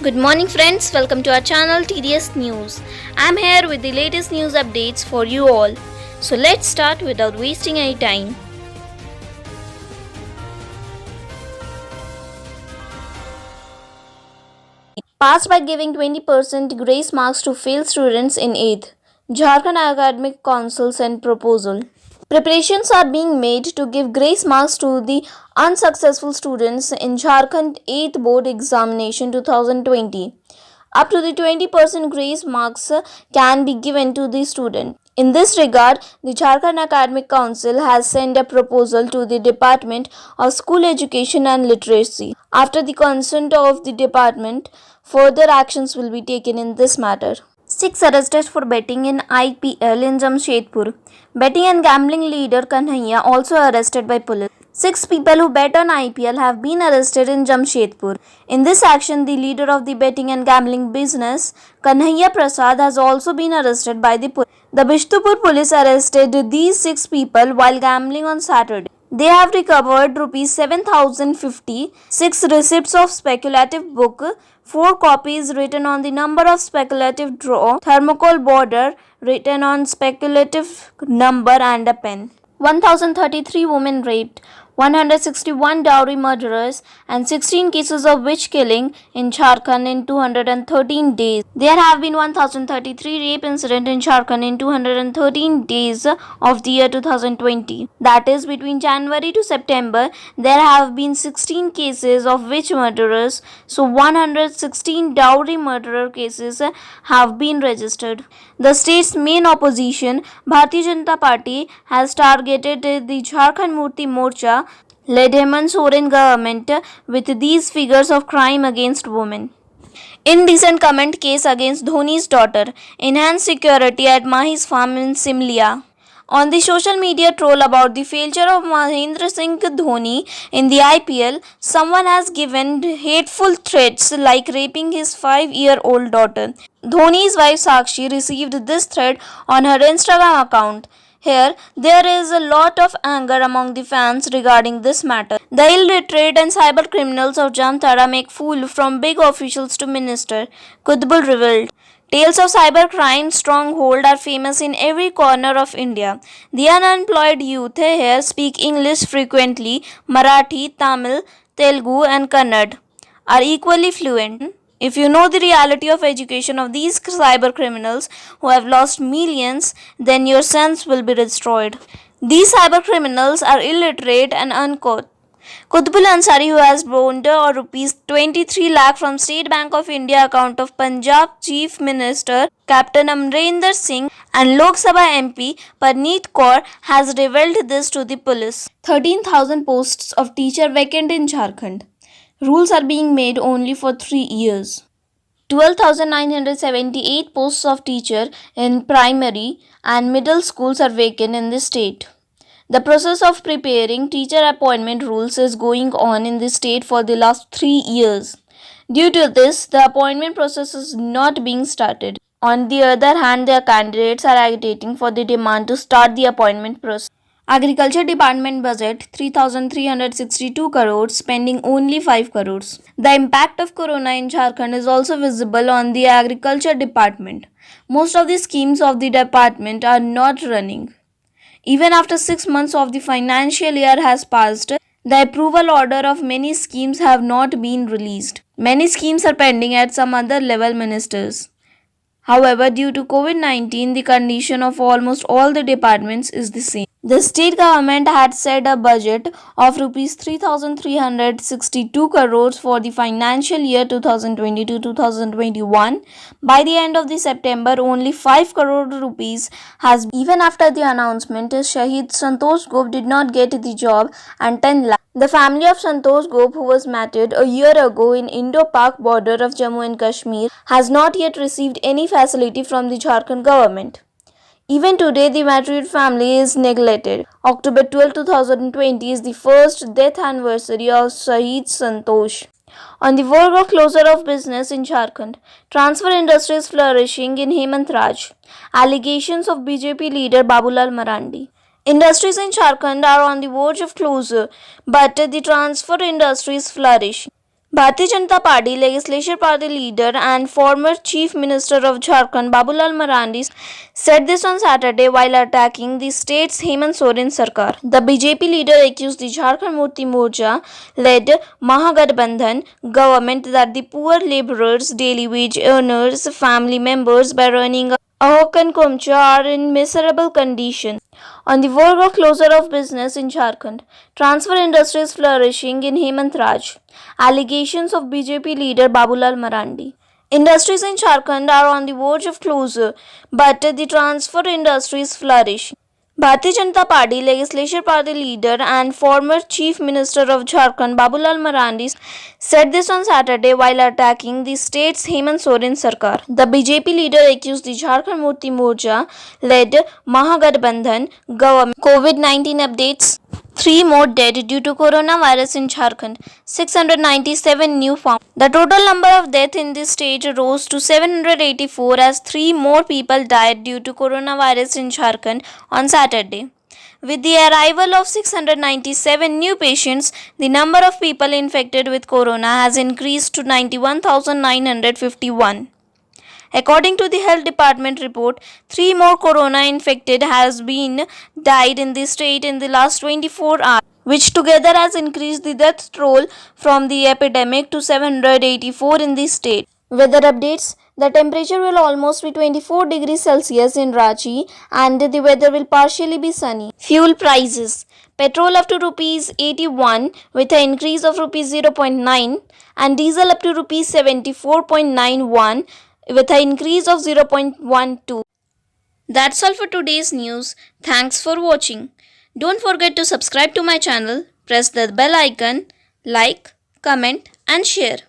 Good morning friends, welcome to our channel TDS News. I'm here with the latest news updates for you all. So let's start without wasting any time. Passed by giving 20% grace marks to failed students in 8th. Jharkhand Academic Council sent proposal. Preparations are being made to give grace marks to the unsuccessful students in Jharkhand 8th Board Examination 2020. Up to the 20% grace marks can be given to the student. In this regard, the Jharkhand Academic Council has sent a proposal to the Department of School Education and Literacy. After the consent of the department, further actions will be taken in this matter. 6 arrested for betting in IPL in Jamshedpur. Betting and gambling leader Kanhaiya also arrested by police. 6 people who bet on IPL have been arrested in Jamshedpur. In this action, the leader of the betting and gambling business, Kanhaiya Prasad, has also been arrested by the police. The Bishtupur police arrested these 6 people while gambling on Saturday. They have recovered Rs 7,050, 6 receipts of speculative book, 4 copies written on the number of speculative draw, thermocol border written on speculative number and a pen. 1,033 women raped, 161 dowry murderers and 16 cases of witch killing in Jharkhand in 213 days. There have been 1,033 rape incidents in Jharkhand in 213 days of the year 2020. That is, between January to September, there have been 16 cases of witch murderers, so 116 dowry murderer cases have been registered. The state's main opposition, Bharatiya Janata Party, has targeted the Jharkhand Murti Morcha led Hemant Soren government with these figures of crime against women. Indecent comment case against Dhoni's daughter. Enhanced security at Mahi's farm in Simlia. On the social media troll about the failure of Mahendra Singh Dhoni in the IPL, someone has given hateful threats like raping his 5-year-old daughter. Dhoni's wife Sakshi received this threat on her Instagram account. Here, there is a lot of anger among the fans regarding this matter. The illiterate and cyber criminals of Jamtara make fool from big officials to minister, Kutbul revealed. Tales of cybercrime stronghold are famous in every corner of India. The unemployed youth here speak English frequently, Marathi, Tamil, Telugu and Kannada are equally fluent. If you know the reality of education of these cyber criminals who have lost millions, then your sense will be destroyed. These cyber criminals are illiterate and uncouth. Kutbul Ansari, who has borrowed rupees 23 lakh from State Bank of India account of Punjab Chief Minister Captain Amrinder Singh and Lok Sabha MP Parneet Kaur, has revealed this to the police. 13,000 posts of teacher vacant in Jharkhand. Rules are being made only for 3 years. 12,978 posts of teacher in primary and middle schools are vacant in the state. The process of preparing teacher appointment rules is going on in the state for the last 3 years. Due to this, the appointment process is not being started. On the other hand, their candidates are agitating for the demand to start the appointment process. Agriculture Department budget 3,362 crores, spending only 5 crores. The impact of Corona in Jharkhand is also visible on the Agriculture Department. Most of the schemes of the department are not running. Even after 6 months of the financial year has passed, the approval order of many schemes have not been released. Many schemes are pending at some other level ministers. However, due to COVID-19, the condition of almost all the departments is the same. The state government had set a budget of Rs 3,362 crores for the financial year 2020-2021. By the end of the September, only 5 crore rupees has. Even after the announcement, Shahid Santosh Gop did not get the job and 10 lakh. The family of Santosh Gop, who was married a year ago in Indo-Pak border of Jammu and Kashmir, has not yet received any facility from the Jharkhand government. Even today, the married family is neglected. October 12, 2020 is the first death anniversary of Shahid Santosh. On the verge of closure of business in Jharkhand, transfer industry is flourishing in Hemant Raj. Allegations of BJP leader Babulal Marandi. Industries in Jharkhand are on the verge of closure, but the transfer industry is flourishing. Bharatiya Janata Party Legislature Party leader and former Chief Minister of Jharkhand Babulal Marandi said this on Saturday while attacking the state's Hemant Soren Sarkar. The BJP leader accused the Jharkhand Mukti Morcha led Mahagathbandhan government that the poor laborers, daily wage earners, family members by running a Ahok and Komcha are in miserable condition. On the verge of closure of business in Jharkhand, transfer industry is flourishing in Hemant Raj. Allegations of BJP leader Babulal Marandi. Industries in Jharkhand are on the verge of closure, but the transfer industry is flourishing. Bharatiya Janata Party Legislature Party leader and former Chief Minister of Jharkhand Babulal Marandi said this on Saturday while attacking the state's Hemant Soren Sarkar. The BJP leader accused the Jharkhand Mukti Morcha led Mahagathbandhan government. COVID-19 updates. 3 more dead due to coronavirus in Jharkhand. 697 new found. The total number of deaths in this state rose to 784 as 3 more people died due to coronavirus in Jharkhand on Saturday. With the arrival of 697 new patients, the number of people infected with corona has increased to 91,951. According to the health department report, 3 more corona infected has been died in the state in the last 24 hours, which together has increased the death toll from the epidemic to 784 in the state. Weather updates. The temperature will almost be 24 degrees Celsius in Ranchi and the weather will partially be sunny. Fuel prices. Petrol up to rupees 81 with an increase of rupees 0.9 and diesel up to rupees 74.91 with an increase of 0.12. That's all for today's news. Thanks for watching. Don't forget to subscribe to my channel, press the bell icon, like, comment and share.